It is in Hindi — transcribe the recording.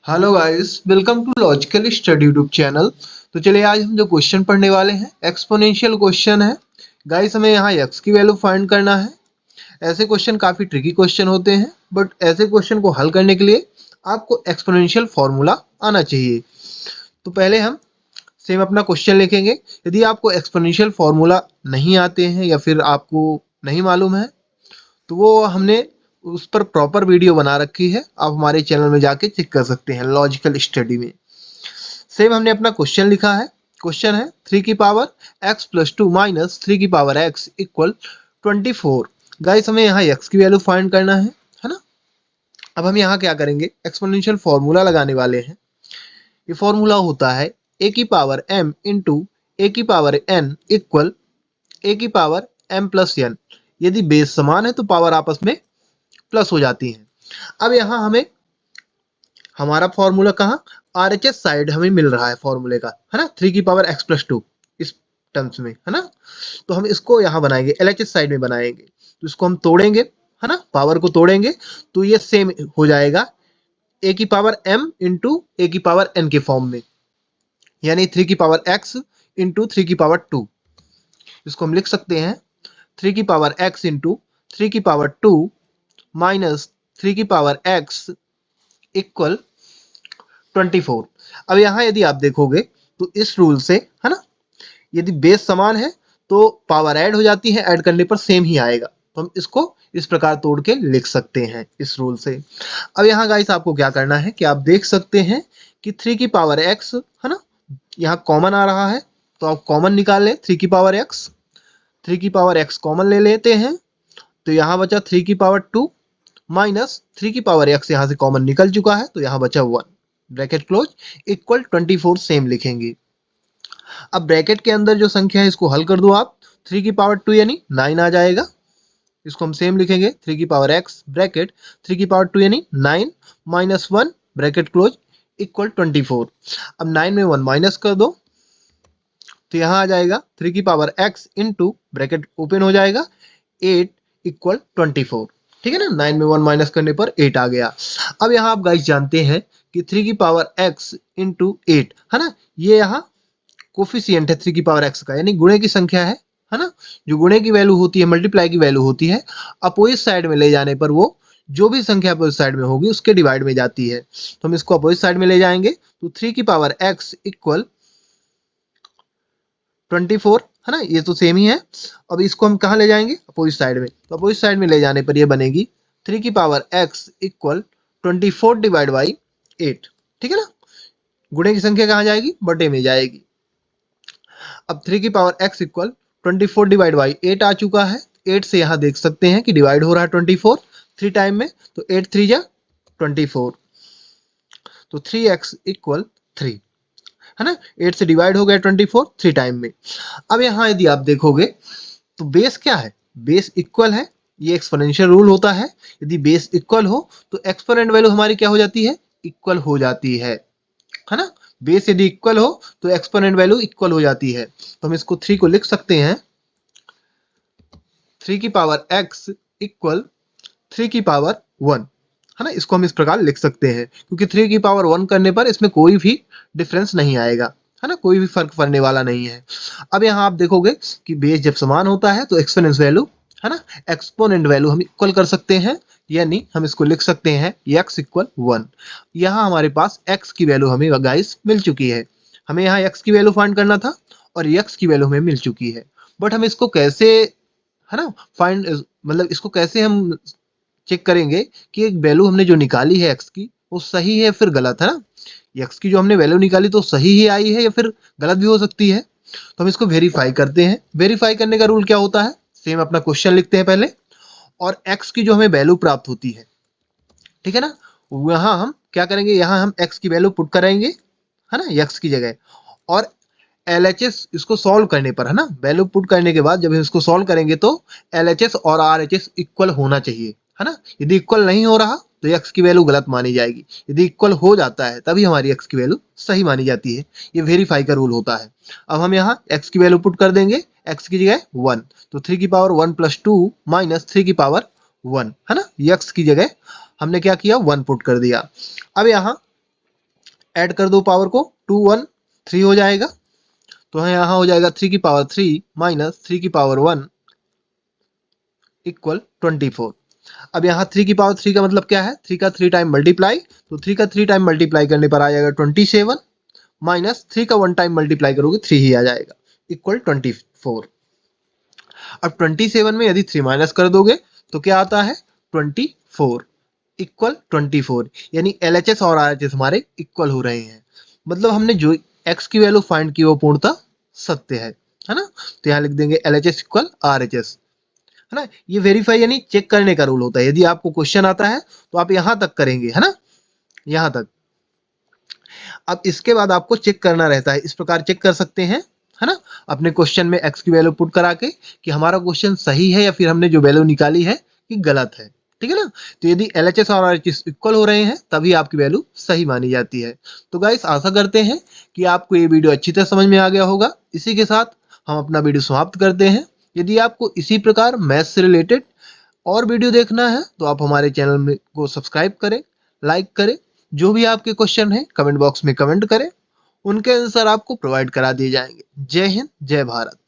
Hello guys, welcome to logical study YouTube channel. तो चलिए आज हम जो क्वेश्चन पढ़ने वाले हैं एक्सपोनेंशियल क्वेश्चन है। गाइस हमें यहाँ x की वैल्यू फाइंड करना है। ऐसे क्वेश्चन काफ़ी ट्रिकी क्वेश्चन होते हैं, बट ऐसे क्वेश्चन को हल करने के लिए आपको एक्सपोनेंशियल फॉर्मूला आना चाहिए। तो पहले हम सेम अपना क्वेश्चन लिखेंगे। यदि आपको एक्सपोनेंशियल फॉर्मूला नहीं आते हैं या फिर आपको नहीं मालूम है तो वो हमने उस पर प्रॉपर वीडियो बना रखी है, आप हमारे चैनल में जाके चेक कर सकते हैं लॉजिकल स्टडी में। सेम हमने अपना क्वेश्चन लिखा है। क्वेश्चन है 3 की पावर x प्लस 2 माइनस 3 की पावर x इक्वल 24। गाइस हमें यहाँ x की वैल्यू फाइंड करना है ना। अब हम यहाँ क्या करेंगे, एक्सपोनेंशियल फॉर्मूला लगाने वाले हैं। ये फॉर्मूला होता है a की पावर m इंटू a की पावर n इक्वल a की पावर m प्लस n। यदि बेस समान है तो पावर आपस में प्लस हो जाती है। अब यहाँ हमें हमारा फॉर्मूला कहाँ, आरएचएस साइड हमें मिल रहा है फॉर्मूले का, है ना, 3 की पावर x प्लस 2 इस टर्म्स में, है ना। तो हम इसको यहाँ बनाएंगे, एलएचएस साइड में बनाएंगे। तो इसको हम तोड़ेंगे, है ना, पावर को तोड़ेंगे तो ये सेम हो जाएगा a की पावर m इंटू a की पावर n के फॉर्म में, यानी 3 की पावर x इंटू 3 की पावर 2। इसको हम लिख सकते हैं 3 की पावर x इंटू 3 की पावर 2 माइनस 3 की पावर x इक्वल 24। अब यहाँ यदि आप देखोगे तो इस रूल से, है ना, यदि बेस समान है तो पावर ऐड हो जाती है, ऐड करने पर सेम ही आएगा। तो हम इसको इस प्रकार तोड़ के लिख सकते हैं इस रूल से। अब यहाँ गाइस आपको क्या करना है कि आप देख सकते हैं कि 3 की पावर x, है ना, यहाँ कॉमन आ रहा है तो आप कॉमन निकाल लें। 3 की पावर x, 3 की पावर x कॉमन ले लेते हैं तो यहाँ बचा 3 की पावर 2 माइनस 3 की पावर x, यहाँ से कॉमन निकल चुका है तो यहाँ बचा 1, ब्रैकेट क्लोज, इक्वल 24 सेम लिखेंगे। अब ब्रैकेट के अंदर जो संख्या है इसको हल कर दो आप, 3 की पावर 2 यानी 9 आ जाएगा। इसको हम सेम लिखेंगे, 3 की पावर x ब्रैकेट 3 की पावर 2 यानी 9 माइनस 1 ब्रैकेट क्लोज इक्वल 24। अब 9 में 1 माइनस कर दो तो यहाँ आ जाएगा 3 की power x into bracket open हो जाएगा 8 इक्वल 24। ठीक है ना, 9 में 1 माइनस करने पर 8 आ गया। अब यहाँ आप गाइस जानते हैं कि 3 की पावर x इंटू 8, है ना, ये यहाँ कोफिशियंट है 3 की पावर x का, यानी गुणे की संख्या है ना। जो गुणे की वैल्यू होती है, मल्टीप्लाई की वैल्यू होती है, अपोजिट साइड में ले जाने पर वो जो भी संख्या अपोजिट साइड में होगी उसके डिवाइड में जाती है। तो हम इसको अपोजिट साइड में ले जाएंगे तो 3 की पावर x इक्वल 24, है ना, ये तो सेम ही है। अब इसको हम कहाँ ले जाएंगे, अपोजिट साइड में। तो अपोजिट साइड में ले जाने पर ये बनेगी 3 की power x equal 24 divide by 8। ठीक है ना, गुणे की संख्या कहाँ जाएगी, बटे में जाएगी। अब 3 की power x equal 24 divide by 8 आ चुका है। 8 से यहाँ देख सकते हैं कि डिवाइड हो रहा है 24 3 टाइम में, तो 8 3 जा 24, तो 3x इक्वल 3, है ना। 8 से डिवाइड हो गया 24 3 टाइम में। अब यहाँ यदि आप देखोगे तो बेस क्या है, बेस इक्वल है। ये एक्सपोनेंशियल रूल होता है, यदि बेस इक्वल हो तो एक्सपोनेंट वैल्यू हमारी क्या हो जाती है, इक्वल हो जाती है ना। बेस यदि इक्वल हो तो एक्सपोनेंट वैल्यू इक्वल हो जाती है। तो हम इसको 3 को लिख सकते हैं 3 की पावर x इक्वल 3 की पावर 1, है ना। इसको हम इस प्रकार लिख सकते हैं क्योंकि 3 की पावर 1 करने पर इसमें कोई भी डिफरेंस नहीं आएगा, है ना, कोई भी फर्क पड़ने वाला नहीं है। अब यहाँ आप देखोगे कि बेस जब समान होता है तो एक्सपोनेंस वैल्यू, है ना, एक्सपोनेंट वैल्यू हम इक्वल कर सकते हैं, यानी हम इसको लिख सकते हैं x इक्वल 1। यहाँ हमारे पास x की वैल्यू हमें गाइस मिल चुकी है। हमें यहाँ x की वैल्यू फाइंड करना था और x की वैल्यू हमें मिल चुकी है। बट हम इसको कैसे, है ना, फाइंड, मतलब इसको कैसे हम चेक करेंगे कि एक वैल्यू हमने जो निकाली है x की वो सही है फिर गलत, है ना। x की जो हमने वैल्यू निकाली तो सही ही आई है या फिर गलत भी हो सकती है। तो हम इसको वेरीफाई करते हैं। वेरीफाई करने का रूल क्या होता है, सेम अपना क्वेश्चन लिखते हैं पहले, और x की जो हमें वैल्यू प्राप्त होती है, ठीक है ना, वहां हम क्या करेंगे, यहाँ हम x की वैल्यू पुट करेंगे, है ना, x की जगह। और LHS इसको सॉल्व करने पर, है ना, वैल्यू पुट करने के बाद जब हम इसको सॉल्व करेंगे तो LHS और RHS इक्वल होना चाहिए, है ना। यदि इक्वल नहीं हो रहा तो x की वैल्यू गलत मानी जाएगी, यदि इक्वल हो जाता है तभी हमारी x की वैल्यू सही मानी जाती है। ये वेरीफाई का रूल होता है। अब हम यहाँ x की वैल्यू पुट कर देंगे, x की जगह 1, तो 3 की पावर 1 प्लस 2 माइनस 3 की पावर 1, है ना, x की जगह हमने क्या किया, 1 पुट कर दिया। अब यहाँ ऐड कर दो पावर को, 2 1 3 हो जाएगा। तो यहाँ हो जाएगा 3 की पावर 3 माइनस 3 की पावर 1 इक्वल 24। अब यहाँ 3 की पावर 3 का मतलब क्या है, 3 का 3 टाइम मल्टीप्लाई, तो 3 का 3 टाइम मल्टीप्लाई करने पर आ जाएगा 27 माइनस 3 का 1 टाइम मल्टीप्लाई करोगे 3 ही आ जाएगा इक्वल 24। अब 27 में यदि 3 माइनस कर दोगे तो क्या आता है 24 इक्वल 24, यानी LHS और RHS हमारे इक्वल हो रहे हैं। मतलब हमने जो x की वैल्यू फाइंड की वो पूर्णतः सत्य है ना। तो यहाँ लिख देंगे LHS इक्वल RHS, है ना। ये वेरीफाई यानी चेक करने का रूल होता है। यदि आपको क्वेश्चन आता है तो आप यहाँ तक करेंगे, है ना, यहाँ तक। अब इसके बाद आपको चेक करना रहता है, इस प्रकार चेक कर सकते हैं, है ना, अपने क्वेश्चन में x की वैल्यू पुट करा के कि हमारा क्वेश्चन सही है या फिर हमने जो वैल्यू निकाली है कि गलत है। ठीक है ना। तो यदि LHS और RHS इक्वल हो रहे हैं तभी आपकी वैल्यू सही मानी जाती है। तो गाइस आशा करते हैं कि आपको ये वीडियो अच्छी तरह समझ में आ गया होगा। इसी के साथ हम अपना वीडियो समाप्त करते हैं। यदि आपको इसी प्रकार मैथ्स से रिलेटेड और वीडियो देखना है तो आप हमारे चैनल में को सब्सक्राइब करें, लाइक करें। जो भी आपके क्वेश्चन हैं कमेंट बॉक्स में कमेंट करें, उनके आंसर आपको प्रोवाइड करा दिए जाएंगे। जय हिंद, जय भारत।